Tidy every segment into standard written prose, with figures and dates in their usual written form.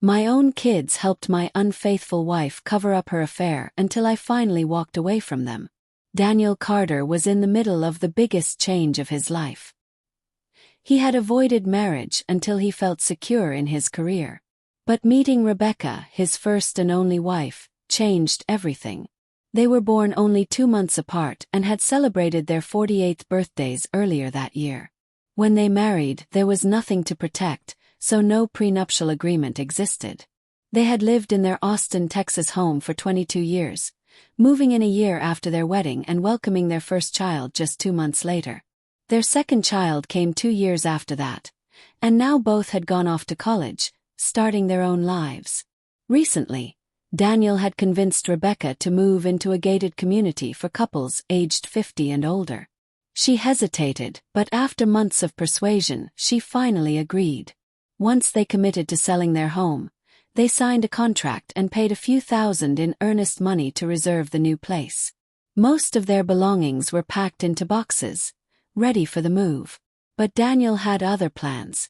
My own kids helped my unfaithful wife cover up her affair until I finally walked away from them. Daniel Carter was in the middle of the biggest change of his life. He had avoided marriage until he felt secure in his career. But meeting Rebecca, his first and only wife, changed everything. They were born only 2 months apart and had celebrated their 48th birthdays earlier that year. When they married, there was nothing to protect, so no prenuptial agreement existed. They had lived in their Austin, Texas home for 22 years, moving in a year after their wedding and welcoming their first child just 2 months later. Their second child came 2 years after that, and now both had gone off to college, starting their own lives. Recently, Daniel had convinced Rebecca to move into a gated community for couples aged 50 and older. She hesitated, but after months of persuasion, she finally agreed. Once they committed to selling their home, they signed a contract and paid a few thousand in earnest money to reserve the new place. Most of their belongings were packed into boxes, ready for the move. But Daniel had other plans.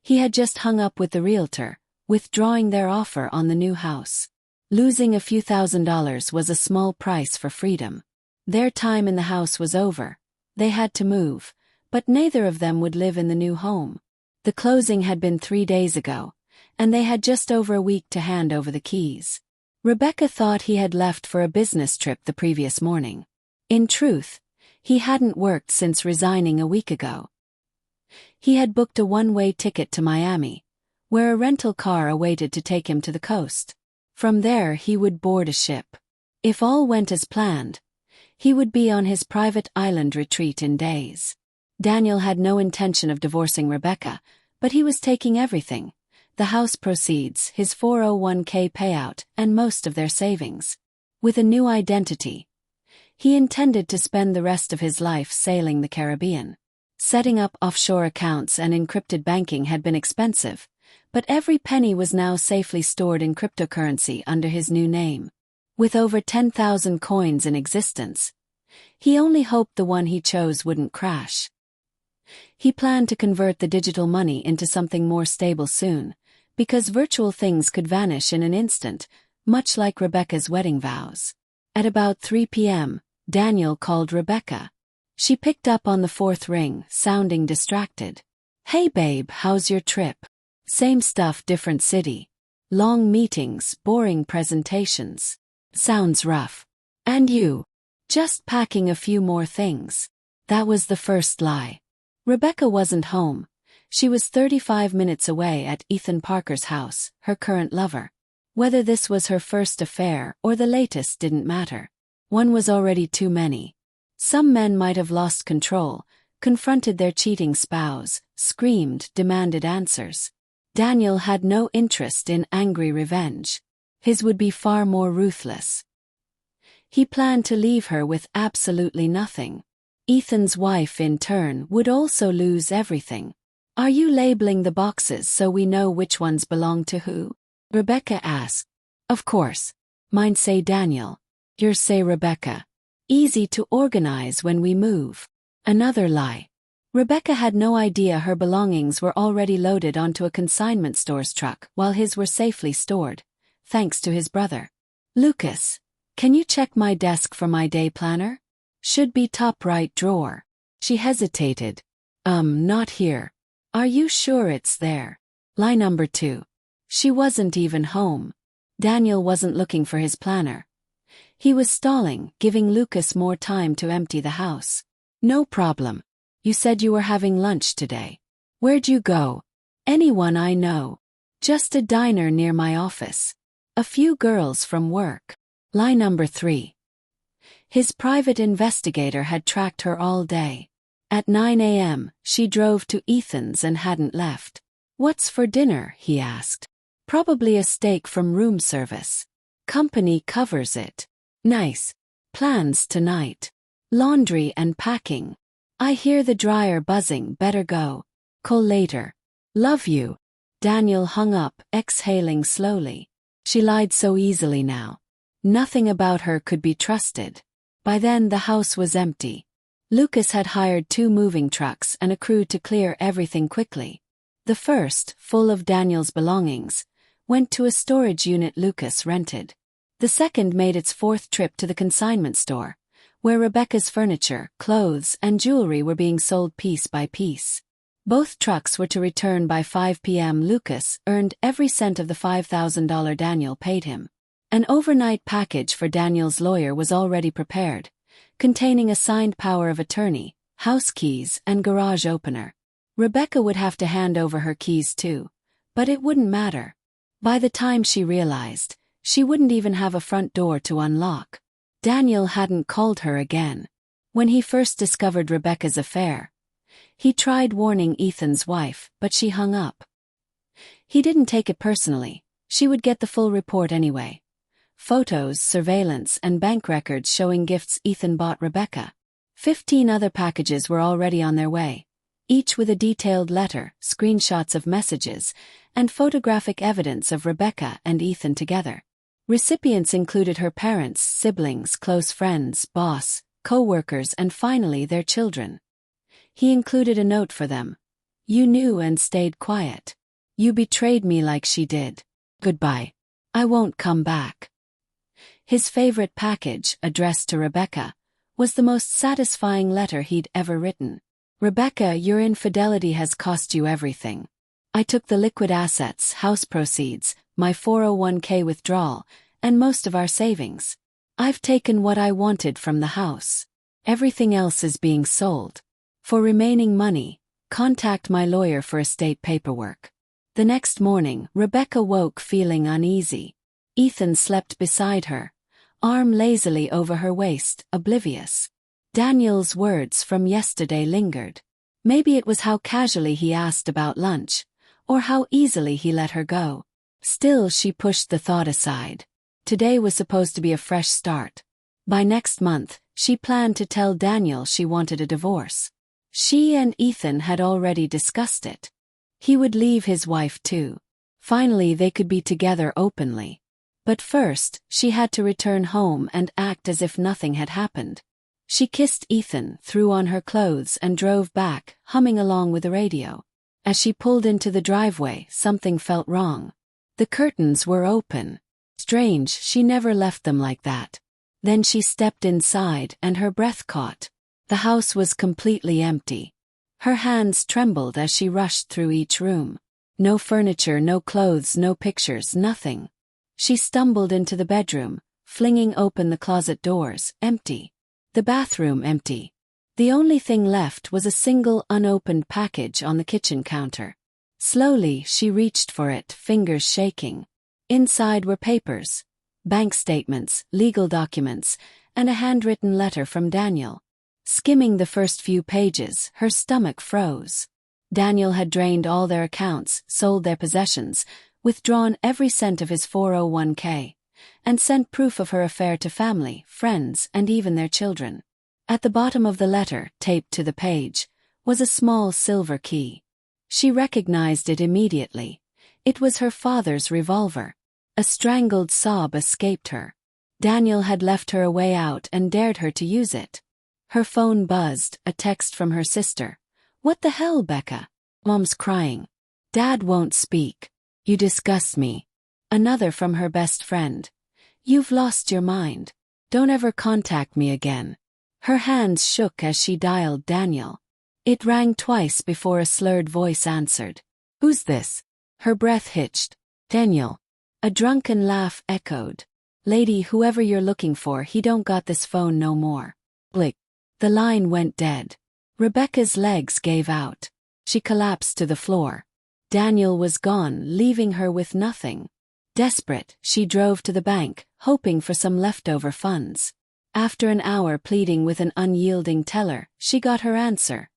He had just hung up with the realtor, withdrawing their offer on the new house. Losing a few $1,000s was a small price for freedom. Their time in the house was over. They had to move, but neither of them would live in the new home. The closing had been 3 days ago, and they had just over a week to hand over the keys. Rebecca thought he had left for a business trip the previous morning. In truth, he hadn't worked since resigning a week ago. He had booked a one-way ticket to Miami, where a rental car awaited to take him to the coast. From there he would board a ship. If all went as planned, he would be on his private island retreat in days. Daniel had no intention of divorcing Rebecca, but he was taking everything: the house proceeds, his 401k payout, and most of their savings. With a new identity, he intended to spend the rest of his life sailing the Caribbean. Setting up offshore accounts and encrypted banking had been expensive, but every penny was now safely stored in cryptocurrency under his new name. With over 10,000 coins in existence, he only hoped the one he chose wouldn't crash. He planned to convert the digital money into something more stable soon, because virtual things could vanish in an instant, much like Rebecca's wedding vows. At about 3 p.m., Daniel called Rebecca. She picked up on the 4th ring, sounding distracted. "Hey babe, how's your trip?" "Same stuff, different city. Long meetings, boring presentations." "Sounds rough." "And you?" "Just packing a few more things." That was the first lie. Rebecca wasn't home. She was 35 minutes away at Ethan Parker's house, her current lover. Whether this was her first affair or the latest didn't matter. One was already too many. Some men might have lost control, confronted their cheating spouse, screamed, demanded answers. Daniel had no interest in angry revenge. His would be far more ruthless. He planned to leave her with absolutely nothing. Ethan's wife, in turn, would also lose everything. "Are you labeling the boxes so we know which ones belong to who?" Rebecca asked. "Of course. Mine say Daniel. Yours say Rebecca. Easy to organize when we move." Another lie. Rebecca had no idea her belongings were already loaded onto a consignment store's truck while his were safely stored, thanks to his brother. "Lucas, can you check my desk for my day planner? Should be top right drawer." She hesitated. Not here." "Are you sure it's there?" Lie number 2. She wasn't even home. Daniel wasn't looking for his planner. He was stalling, giving Lucas more time to empty the house. "No problem. You said you were having lunch today. Where'd you go?" "Anyone I know. Just a diner near my office. A few girls from work." Lie number 3. His private investigator had tracked her all day. At 9 a.m., she drove to Ethan's and hadn't left. "What's for dinner?" he asked. "Probably a steak from room service. Company covers it." "Nice. Plans tonight?" "Laundry and packing. I hear the dryer buzzing, better go. Call later. Love you." Daniel hung up, exhaling slowly. She lied so easily now. Nothing about her could be trusted. By then the house was empty. Lucas had hired 2 moving trucks and a crew to clear everything quickly. The first, full of Daniel's belongings, went to a storage unit Lucas rented. The second made its fourth trip to the consignment store, where Rebecca's furniture, clothes, and jewelry were being sold piece by piece. Both trucks were to return by 5 p.m. Lucas earned every cent of the $5,000 Daniel paid him. An overnight package for Daniel's lawyer was already prepared, containing a signed power of attorney, house keys, and garage opener. Rebecca would have to hand over her keys too, but it wouldn't matter. By the time she realized, she wouldn't even have a front door to unlock. Daniel hadn't called her again. When he first discovered Rebecca's affair, he tried warning Ethan's wife, but she hung up. He didn't take it personally. She would get the full report anyway. Photos, surveillance, and bank records showing gifts Ethan bought Rebecca. 15 other packages were already on their way, each with a detailed letter, screenshots of messages, and photographic evidence of Rebecca and Ethan together. Recipients included her parents, siblings, close friends, boss, co-workers, and finally their children. He included a note for them. You knew and stayed quiet. You betrayed me like she did. Goodbye. I won't come back. His favorite package, addressed to Rebecca, was the most satisfying letter he'd ever written. Rebecca, your infidelity has cost you everything. I took the liquid assets, house proceeds, my 401k withdrawal, and most of our savings. I've taken what I wanted from the house. Everything else is being sold. For remaining money, contact my lawyer for estate paperwork. The next morning, Rebecca woke feeling uneasy. Ethan slept beside her, arm lazily over her waist, oblivious. Daniel's words from yesterday lingered. Maybe it was how casually he asked about lunch, or how easily he let her go. Still, she pushed the thought aside. Today was supposed to be a fresh start. By next month, she planned to tell Daniel she wanted a divorce. She and Ethan had already discussed it. He would leave his wife too. Finally, they could be together openly. But first, she had to return home and act as if nothing had happened. She kissed Ethan, threw on her clothes, and drove back, humming along with the radio. As she pulled into the driveway, something felt wrong. The curtains were open. Strange, she never left them like that. Then she stepped inside and her breath caught. The house was completely empty. Her hands trembled as she rushed through each room. No furniture, no clothes, no pictures, nothing. She stumbled into the bedroom, flinging open the closet doors, empty. The bathroom empty. The only thing left was a single unopened package on the kitchen counter. Slowly, she reached for it, fingers shaking. Inside were papers, bank statements, legal documents, and a handwritten letter from Daniel. Skimming the first few pages, her stomach froze. Daniel had drained all their accounts, sold their possessions, withdrawn every cent of his 401k, and sent proof of her affair to family, friends, and even their children. At the bottom of the letter, taped to the page, was a small silver key. She recognized it immediately. It was her father's revolver. A strangled sob escaped her. Daniel had left her a way out and dared her to use it. Her phone buzzed, a text from her sister. What the hell, Becca? Mom's crying. Dad won't speak. You disgust me. Another from her best friend. You've lost your mind. Don't ever contact me again. Her hands shook as she dialed Daniel. It rang twice before a slurred voice answered. Who's this? Her breath hitched. Daniel. A drunken laugh echoed. Lady, whoever you're looking for, he don't got this phone no more. Blick. The line went dead. Rebecca's legs gave out. She collapsed to the floor. Daniel was gone, leaving her with nothing. Desperate, she drove to the bank, hoping for some leftover funds. After an hour pleading with an unyielding teller, she got her answer.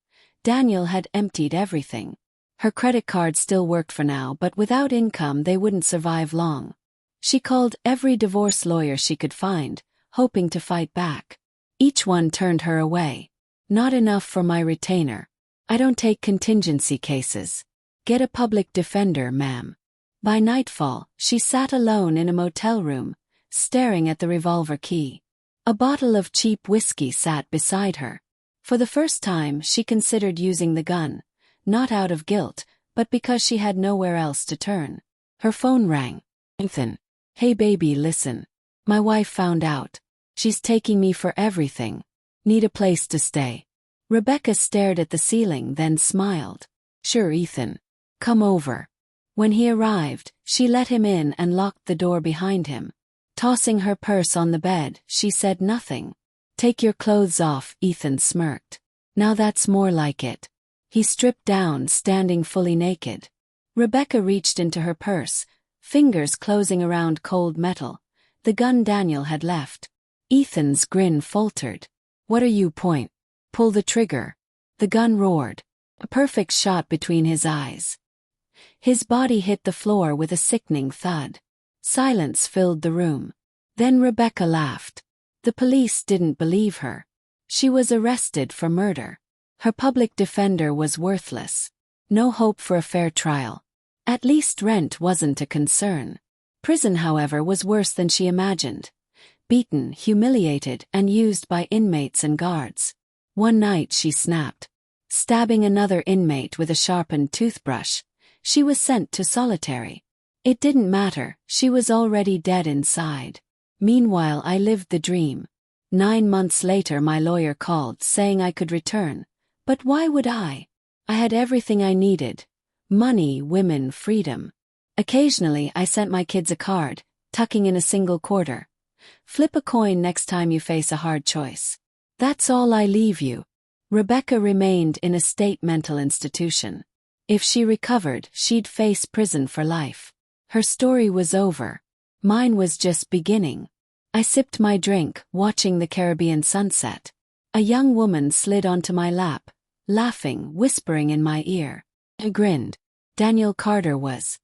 Daniel had emptied everything. Her credit card still worked for now, but without income they wouldn't survive long. She called every divorce lawyer she could find, hoping to fight back. Each one turned her away. Not enough for my retainer. I don't take contingency cases. Get a public defender, ma'am. By nightfall, she sat alone in a motel room, staring at the revolver key. A bottle of cheap whiskey sat beside her. For the first time, she considered using the gun, not out of guilt, but because she had nowhere else to turn. Her phone rang. Ethan. Hey baby, listen. My wife found out. She's taking me for everything. Need a place to stay. Rebecca stared at the ceiling, then smiled. Sure, Ethan. Come over. When he arrived, she let him in and locked the door behind him. Tossing her purse on the bed, she said nothing. Take your clothes off, Ethan smirked. Now that's more like it. He stripped down, standing fully naked. Rebecca reached into her purse, fingers closing around cold metal, the gun Daniel had left. Ethan's grin faltered. What are you point? Pull the trigger. The gun roared. A perfect shot between his eyes. His body hit the floor with a sickening thud. Silence filled the room. Then Rebecca laughed. The police didn't believe her. She was arrested for murder. Her public defender was worthless. No hope for a fair trial. At least rent wasn't a concern. Prison, however, was worse than she imagined. Beaten, humiliated, and used by inmates and guards. One night she snapped. Stabbing another inmate with a sharpened toothbrush, she was sent to solitary. It didn't matter, she was already dead inside. Meanwhile, I lived the dream. 9 months later my lawyer called saying I could return. But why would I? I had everything I needed. Money, women, freedom. Occasionally I sent my kids a card, tucking in a single quarter. Flip a coin next time you face a hard choice. That's all I leave you. Rebecca remained in a state mental institution. If she recovered, she'd face prison for life. Her story was over. Mine was just beginning. I sipped my drink, watching the Caribbean sunset. A young woman slid onto my lap, laughing, whispering in my ear. I grinned. Daniel Carter was